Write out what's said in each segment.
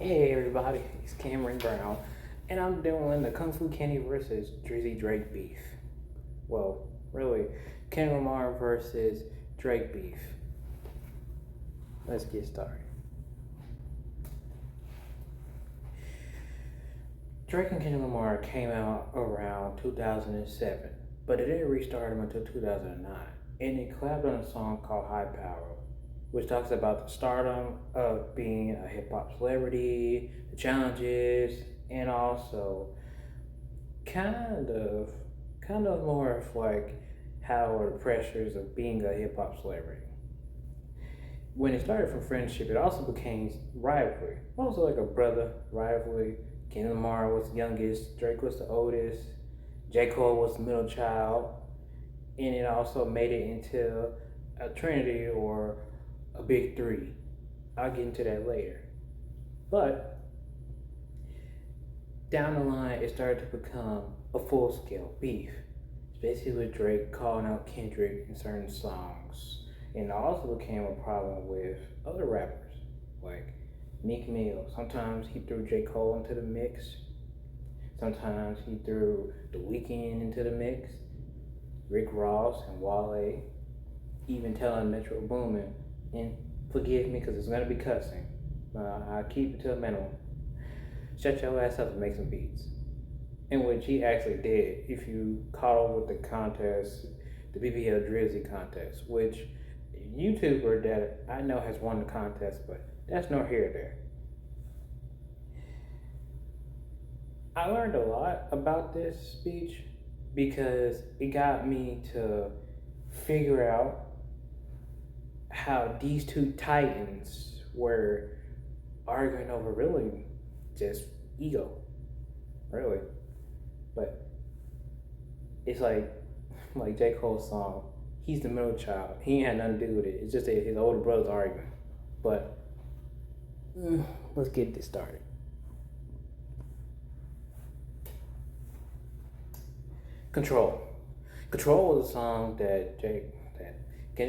Hey everybody, it's Cameron Brown, and I'm doing the Kung Fu Kenny versus Drizzy Drake beef. Well, really, Kendrick Lamar versus Drake beef. Let's get started. Drake and Kendrick Lamar came out around 2007, but it didn't restart them until 2009, and it collabed on a song called High Power, which talks about the stardom of being a hip hop celebrity, the challenges, and also kind of kind of more of like how the pressures of being a hip hop celebrity. When it started from friendship, it also became rivalry. Also like a brother rivalry. Kendrick Lamar was the youngest, Drake was the oldest, J. Cole was the middle child, and it also made it into a trinity or a big three. I'll get into that later. But down the line, it started to become a full scale beef, especially with Drake calling out Kendrick in certain songs. And it also became a problem with other rappers like Meek Mill. Sometimes he threw J. Cole into the mix, sometimes he threw The Weeknd into the mix, Rick Ross and Wale, even telling Metro Boomin, and forgive me because it's going to be cussing, I'll keep it to a minimum. Shut your ass up and make some beats. In which he actually did, if you caught on with the contest, the BBL Drizzy contest, which YouTuber that I know has won the contest, but that's nor here or there. I learned a lot about this speech because it got me to figure out how these two titans were arguing over really just ego, really. But it's like J. Cole's song, he's the middle child. He ain't had nothing to do with it. It's just that his older brother's arguing. But let's get this started. Control. Control was a song that Kendrick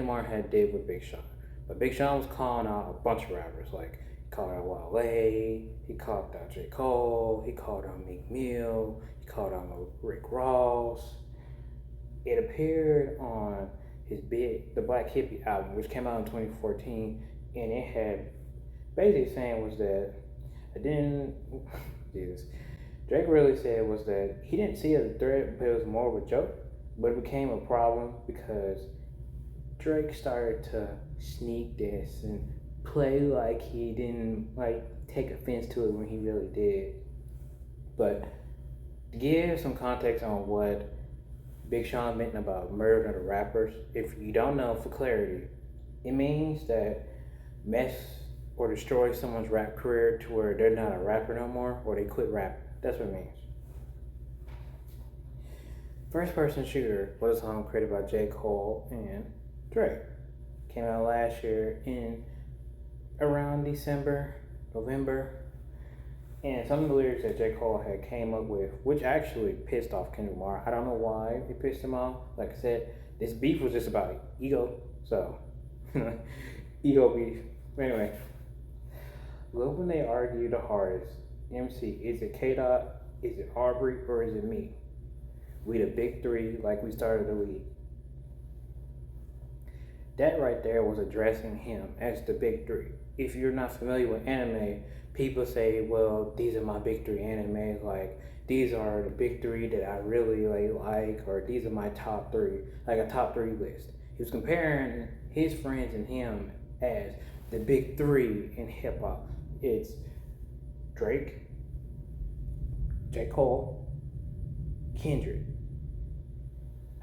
Lamar had did with Big Sean. But Big Sean was calling out a bunch of rappers. Like he called out Wale, he called out J. Cole, he called out Meek Mill, he called out Rick Ross. It appeared on the Black Hippie album, which came out in 2014, and it had basically saying was that I didn't Jesus. Drake really said was that he didn't see it as a threat, but it was more of a joke. But it became a problem because Drake started to sneak this and play like he didn't like take offense to it when he really did. But to give some context on what Big Sean meant about murdering the rappers, if you don't know, for clarity, it means that mess or destroy someone's rap career to where they're not a rapper no more or they quit rapping. That's what it means. First Person Shooter was a song created by J. Cole and Drake. Came out last year in around December, November. And some of the lyrics that J. Cole had came up with, which actually pissed off Kendrick Lamar. I don't know why it pissed him off. Like I said, this beef was just about ego. So, ego beef. Anyway, love when they argue the hardest. MC, is it K Dot, is it Aubrey, or is it me? We the big three like we started the league. That right there was addressing him as the big three. If you're not familiar with anime, people say, well, these are my big three animes, like these are the big three that I really like, or these are my top three, like a top three list. He was comparing his friends and him as the big three in hip hop. It's Drake, J. Cole, Kendrick,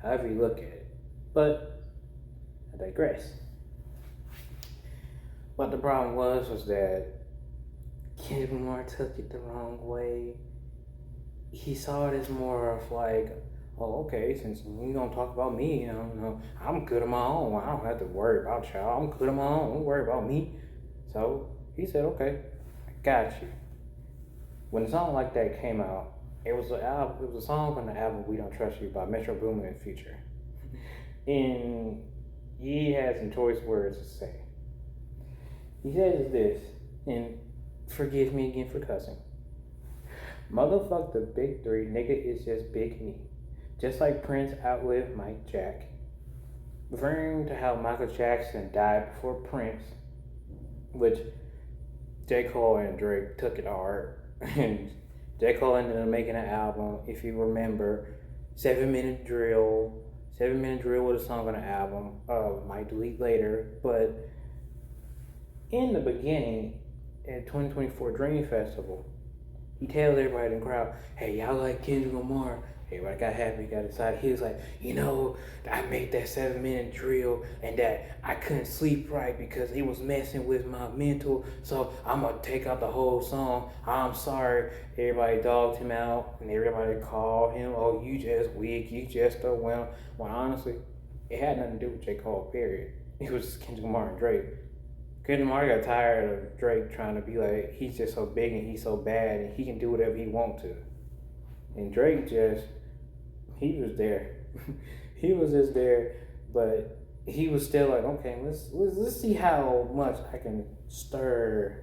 however you look at it. But I digress. But the problem was that Kendrick Lamar took it the wrong way. He saw it as more of like, oh, okay, since you're gonna talk about me, I'm good on my own. I don't have to worry about y'all. I'm good on my own. Don't worry about me. So he said, okay, I got you. When a song like that came out, it was a song on the album "We Don't Trust You" by Metro Boomin and Future, and he had some choice words to say. He says this, and Forgive me again for cussing. Motherfuck the big three, nigga is just big me. Just like Prince outlived Mike Jack. Referring to how Michael Jackson died before Prince, which J. Cole and Drake took it hard. And J. Cole ended up making an album, if you remember, 7 Minute Drill. 7 Minute Drill was a song on the album. Might delete later. But in the beginning, at 2024 Dream Festival, he tells everybody in the crowd, hey, y'all like Kendrick Lamar? Everybody got happy, got excited. He was like, I made that 7 minute drill and that I couldn't sleep right because it was messing with my mental. So I'm going to take out the whole song. I'm sorry. Everybody dogged him out and everybody called him, oh, you just weak. You just a well. Well, honestly, it had nothing to do with J. Cole, period. It was Kendrick Lamar and Drake. Kendrick Lamar got tired of Drake trying to be like, he's just so big and he's so bad and he can do whatever he wants to. And Drake he was there. He was just there, but he was still like, okay, let's see how much I can stir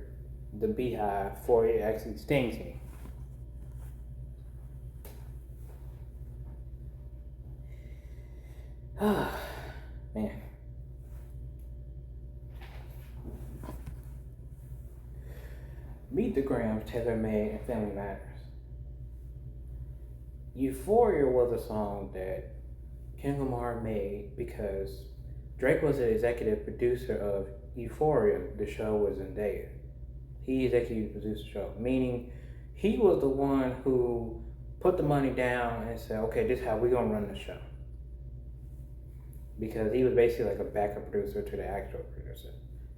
the beehive before it actually stings me. Man. Meet the Grams, Taylor May, and Family Matters. Euphoria was a song that Kendrick Lamar made because Drake was the executive producer of Euphoria. The show was Zendaya. He executive produced the show, meaning he was the one who put the money down and said, okay, this is how we're going to run the show. Because he was basically like a backup producer to the actual producer.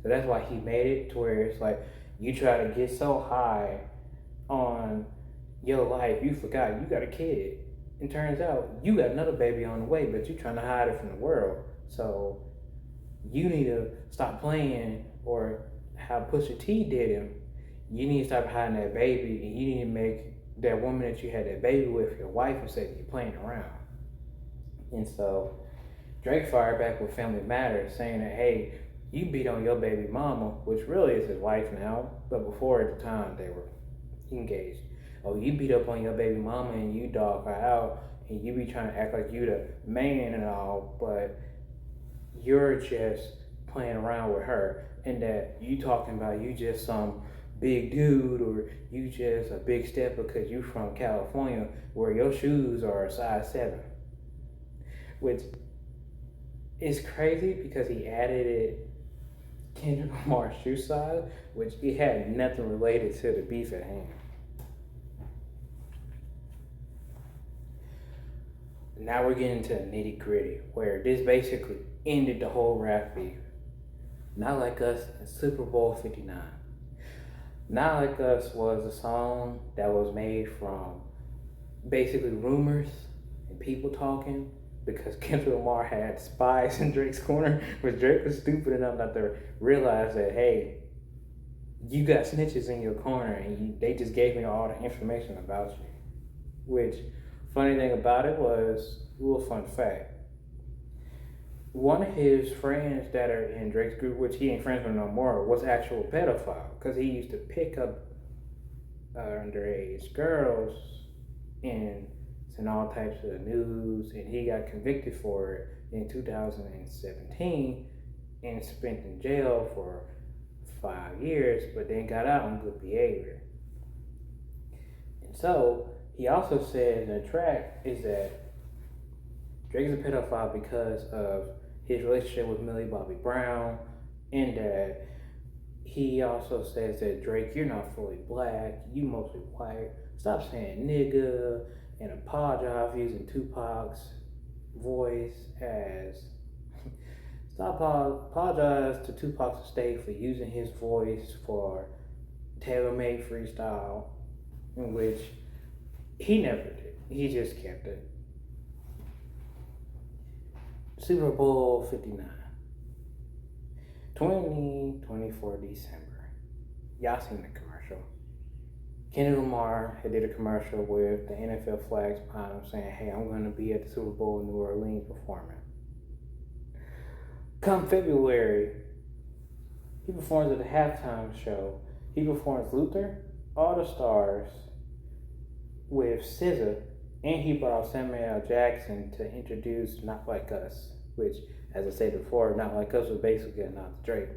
So that's why he made it to where it's like, you try to get so high on your life, you forgot you got a kid. And turns out you got another baby on the way, but you're trying to hide it from the world. So you need to stop playing, or how Pusha T did him. You need to stop hiding that baby, and you need to make that woman that you had that baby with your wife instead of you playing around. And so Drake fired back with Family Matters, saying that, hey, you beat on your baby mama, which really is his wife now, but before at the time they were engaged. Oh, you beat up on your baby mama and you dog her out and you be trying to act like you the man and all, but you're just playing around with her, and that you talking about you just some big dude, or you just a big step because you from California where your shoes are a size 7. Which is crazy because he added it Kendrick Lamar's shoe size, which it had nothing related to the beef at hand. Now we're getting to the nitty gritty, where this basically ended the whole rap beef. Not Like Us in Super Bowl 59. Not Like Us was a song that was made from basically rumors and people talking, because Kendrick Lamar had spies in Drake's corner, but Drake was stupid enough not to realize that, hey, you got snitches in your corner and they just gave me all the information about you. Which, funny thing about it was, a little fun fact, one of his friends that are in Drake's group, which he ain't friends with no more, was actual pedophile, because he used to pick up underage girls and all types of news, and he got convicted for it in 2017 and spent in jail for 5 years, but then got out on good behavior. And so he also said in the track is that Drake is a pedophile because of his relationship with Millie Bobby Brown, and that he also says that, Drake, you're not fully black, you mostly white, stop saying nigga, and apologize for using Tupac's voice as apologize to Tupac's estate for using his voice for tailor-made freestyle, in which he never did. He just kept it. Super Bowl 59. 2024 December. Y'all seen the commercial. Kendrick Lamar had did a commercial with the NFL flags behind him saying, hey, I'm going to be at the Super Bowl in New Orleans performing. Come February, he performs at the halftime show He performs Luther, All the Stars with SZA, and he brought Samuel L. Jackson to introduce Not Like Us, which, as I said before, Not Like Us was basically a nod to Drake.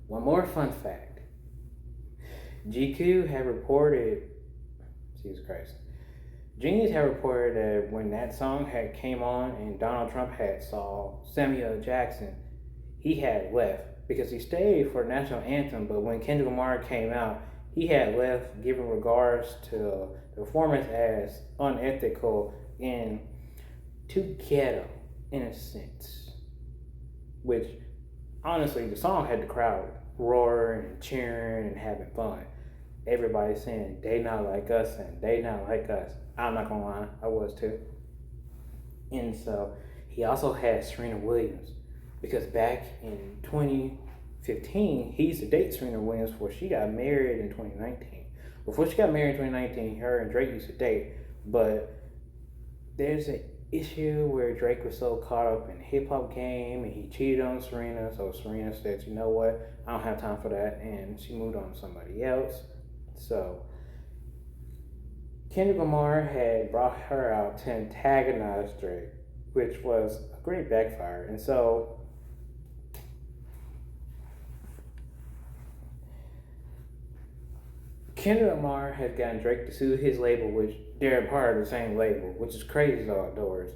One more fun fact. GQ had reported, Jesus Christ, Genius had reported that when that song had came on and Donald Trump had saw Samuel L. Jackson, he had left because he stayed for the national anthem, but when Kendrick Lamar came out, he had left, giving regards to the performance as unethical and too ghetto in a sense. Which, honestly, the song had the crowd roaring and cheering and having fun. Everybody saying they not like us and they not like us. I'm not gonna lie, I was too. And so he also had Serena Williams because back in 2015, he used to date Serena Williams before she got married in 2019. Before she got married in 2019, her and Drake used to date, but there's an issue where Drake was so caught up in the hip hop game and he cheated on Serena, so Serena said, you know what, I don't have time for that, and she moved on to somebody else. So Kendrick Lamar had brought her out to antagonize Drake, which was a great backfire. And so Kendrick Lamar has gotten Drake to sue his label, which they're part of the same label, which is crazy outdoors.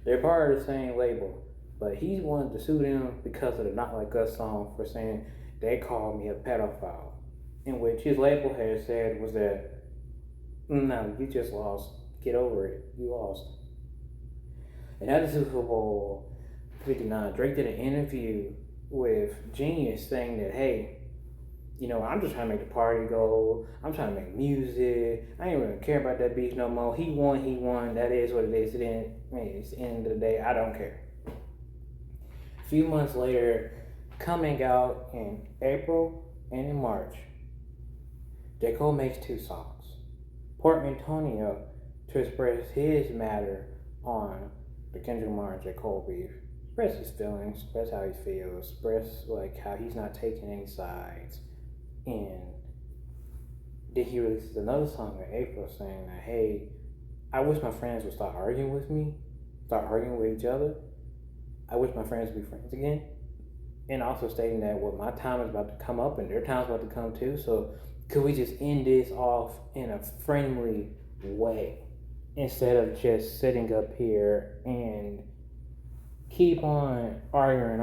They're part of the same label, but he wanted to sue them because of the Not Like Us song for saying they called me a pedophile, in which his label had said was that, no, you just lost. Get over it. You lost. And at the Super Bowl 59, Drake did an interview with Genius saying that, hey, you know, I'm just trying to make the party go. I'm trying to make music. I ain't really care about that beef no more. He won. That is what it is. It's the end of the day. I don't care. A few months later, coming out in April and in March, J. Cole makes 2 songs. Port Antonio to express his matter on the Kendrick Lamar and J. Cole beef. Express his feelings, express how he feels, express like how he's not taking any sides. And then he releases another song in April saying that, hey, I wish my friends would start arguing with me, start arguing with each other. I wish my friends would be friends again. And also stating that, well, my time is about to come up and their time's about to come too, so could we just end this off in a friendly way instead of just sitting up here and keep on arguing?